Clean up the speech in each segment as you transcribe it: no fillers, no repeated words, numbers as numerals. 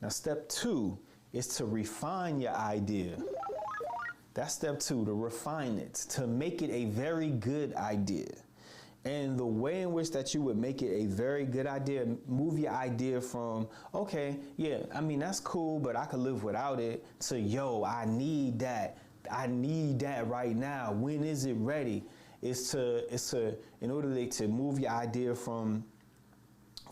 Now, step 2 is to refine your idea. That's step 2, to refine it, to make it a very good idea. And the way in which that you would make it a very good idea, move your idea from, okay, yeah, I mean, that's cool, but I could live without it, to, yo, I need that. I need that right now. When is it ready? In order to move your idea from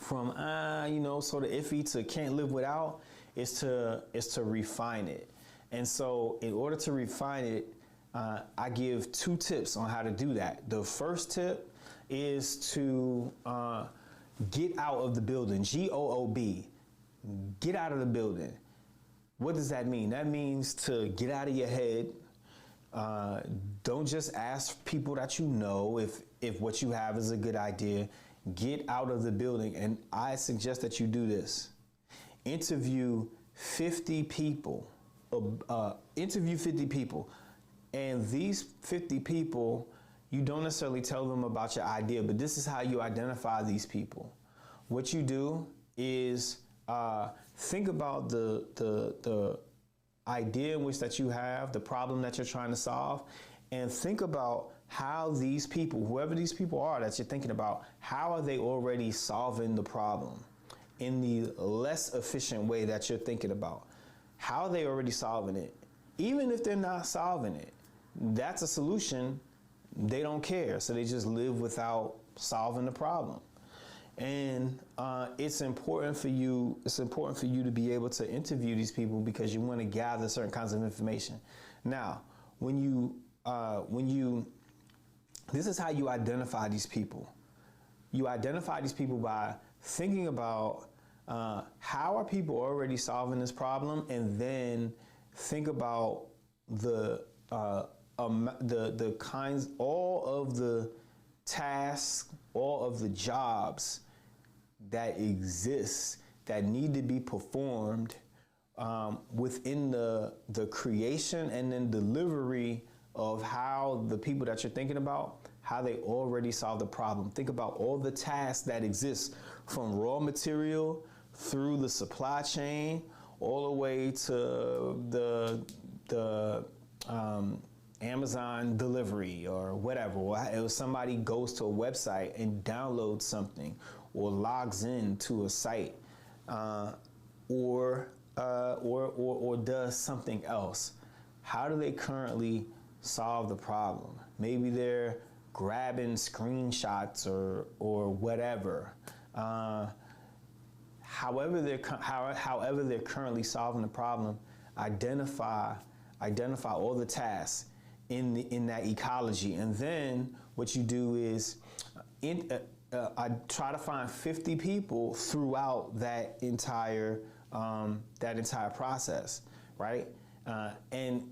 sort of iffy to can't live without, is to refine it. And so in order to refine it, I give 2 tips on how to do that. The first tip is to get out of the building. GOOB. Get out of the building. What does that mean? That means to get out of your head. Don't just ask people that you know if what you have is a good idea. Get out of the building. And I suggest that you do this. Interview 50 people. Interview 50 people. And these 50 people, you don't necessarily tell them about your idea, but this is how you identify these people. What you do is think about the idea in which that you have, the problem that you're trying to solve, and think about how these people, whoever these people are that you're thinking about, how are they already solving the problem in the less efficient way that you're thinking about? How are they already solving it? Even if they're not solving it, that's a solution. They don't care. So they just live without solving the problem. And it's important for you to be able to interview these people because you want to gather certain kinds of information. Now, this is how you identify these people. You identify these people by thinking about how are people already solving this problem, and then think about the kinds, all of the tasks, all of the jobs that exist that need to be performed within the creation and then delivery of how the people that you're thinking about, how they already solve the problem. Think about all the tasks that exist from raw material through the supply chain, all the way to the Amazon delivery or whatever. Or if somebody goes to a website and downloads something or logs in to a site or does something else, how do they currently solve the problem? Maybe they're grabbing screenshots or whatever. However they're currently solving the problem, identify all the tasks in that ecology, and then what you do is I try to find 50 people throughout that entire process, right? And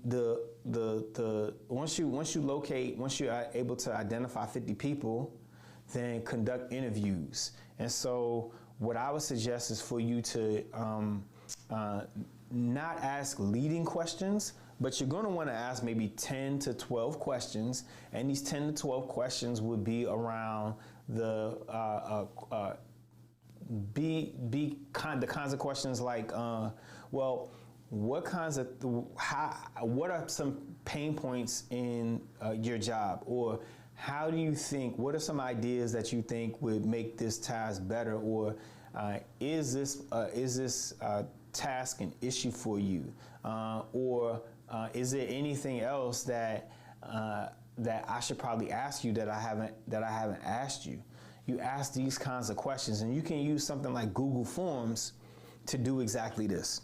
once you're able to identify 50 people, then conduct interviews. And so what I would suggest is for you to not ask leading questions, but you're going to want to ask maybe 10 to 12 questions. And these 10 to 12 questions would be around the kinds of questions like, what are some pain points in your job? Or how do you think, what are some ideas that you think would make this task better? Or is this task an issue for you? Or is there anything else that I should probably ask you that I haven't asked you? You ask these kinds of questions, and you can use something like Google Forms to do exactly this.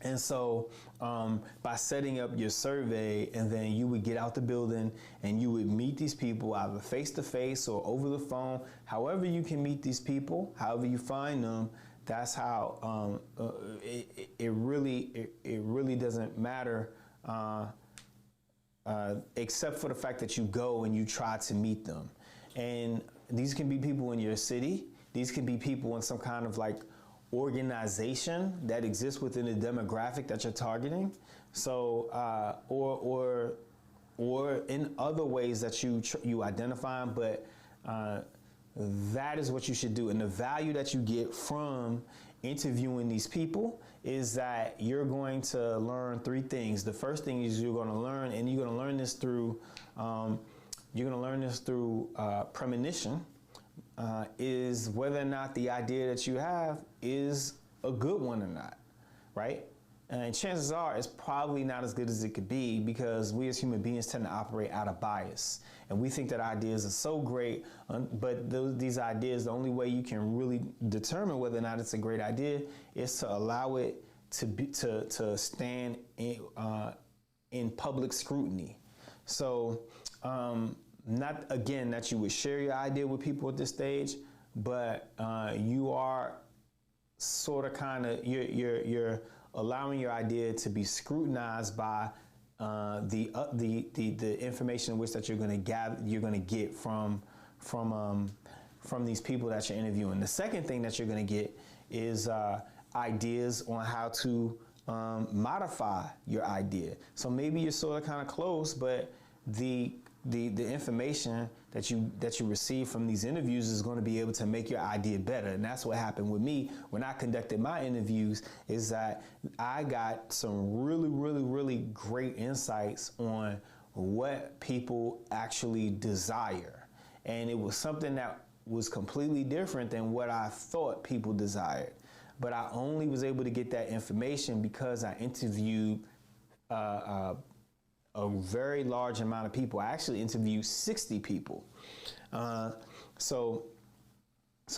And so by setting up your survey, and then you would get out the building and you would meet these people either face to face or over the phone. However you can meet these people, however you find them, that's how it really doesn't matter, except for the fact that you go and you try to meet them. And these can be people in your city. These can be people in some kind of like organization that exists within the demographic that you're targeting. So, or in other ways that you identify them, but that is what you should do. And the value that you get from interviewing these people is that you're going to learn three things. The first thing is you're going to learn, and you're going to learn this through premonition, is whether or not the idea that you have is a good one or not, right? And chances are it's probably not as good as it could be, because we as human beings tend to operate out of bias. And we think that ideas are so great, but these ideas, the only way you can really determine whether or not it's a great idea is to allow it to stand in public scrutiny. So not again that you would share your idea with people at this stage, but you are sort of kind of you're allowing your idea to be scrutinized by the information in which that you're going to gather, you're going to get from these people that you're interviewing. The second thing that you're going to get is ideas on how to modify your idea. So maybe you're sort of kind of close, but the information that you receive from these interviews is going to be able to make your idea better. And that's what happened with me when I conducted my interviews, is that I got some really great insights on what people actually desire. And it was something that was completely different than what I thought people desired. But I only was able to get that information because I interviewed a very large amount of people. I actually interviewed 60 people. So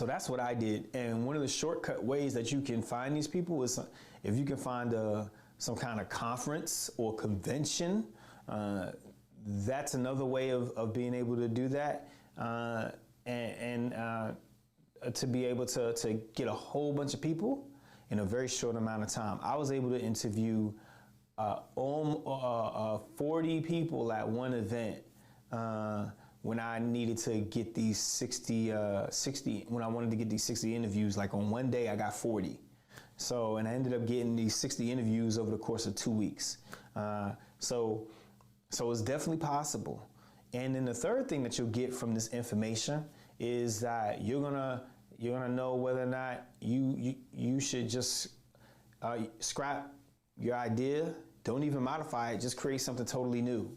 that's what I did. And one of the shortcut ways that you can find these people is if you can find some kind of conference or convention. That's another way of being able to do that. And to be able to get a whole bunch of people in a very short amount of time. I was able to interview 40 people at one event when I needed to get these 60, when I wanted to get these 60 interviews. Like on one day I got 40. So, and I ended up getting these 60 interviews over the course of 2 weeks. So it's definitely possible. And then the third thing that you'll get from this information is that you're gonna know whether or not you should just scrap your idea. Don't even modify it. Just create something totally new.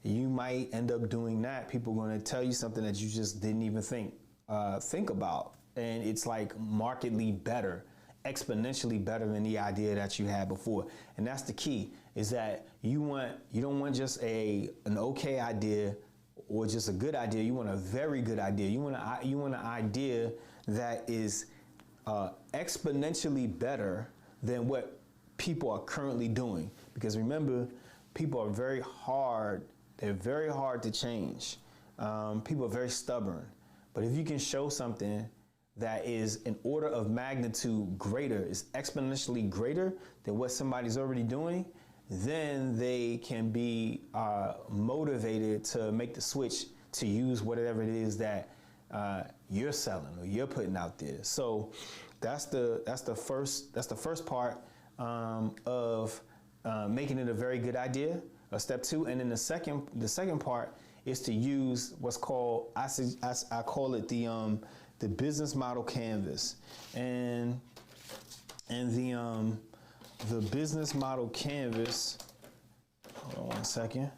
You might end up doing that. People are going to tell you something that you just didn't even think about, and it's like markedly better, exponentially better than the idea that you had before. And that's the key, is that you don't want just an okay idea or just a good idea. You want a very good idea. You want an idea that is exponentially better than what people are currently doing. Because remember, people are very hard. They're very hard to change. People are very stubborn. But if you can show something that is an order of magnitude greater, is exponentially greater than what somebody's already doing, then they can be motivated to make the switch to use whatever it is that you're selling or you're putting out there. So that's the first part of making it a very good idea, step two. And then the second part is to use what's called, I call it the business model canvas. And the business model canvas, hold on one second.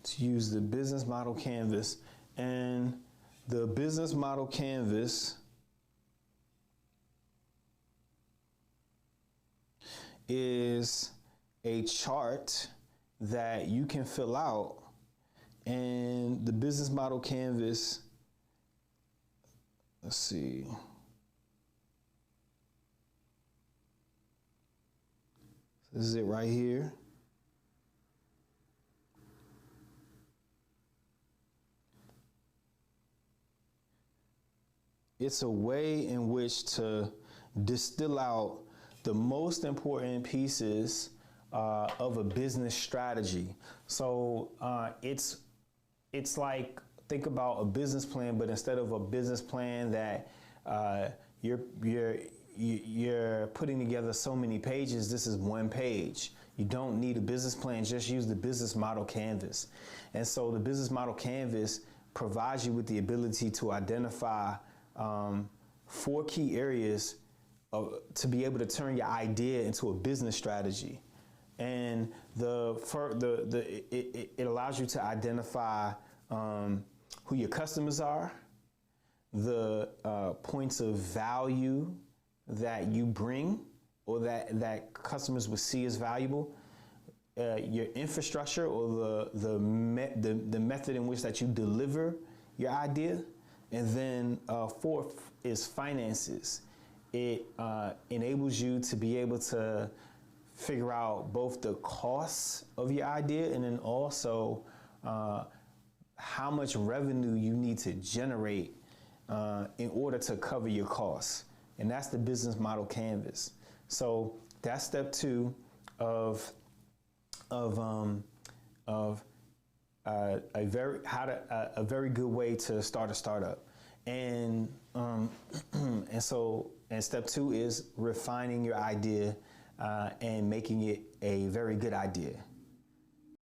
To use the business model canvas, and the business model canvas is a chart that you can fill out. And the business model canvas, let's see. This is it right here. It's a way in which to distill out the most important pieces of a business strategy. So it's like, think about a business plan, but instead of a business plan that you're putting together so many pages, this is one page. You don't need a business plan, just use the business model canvas. And so the business model canvas provides you with the ability to identify 4 key areas to be able to turn your idea into a business strategy. And it allows you to identify who your customers are, the points of value that you bring or that customers would see as valuable, your infrastructure or the method in which that you deliver your idea, and then 4th is finances. It enables you to be able to figure out both the costs of your idea and then also how much revenue you need to generate in order to cover your costs. And that's the business model canvas. So that's step 2 of a very good way to start a startup. And step 2 is refining your idea and making it a very good idea.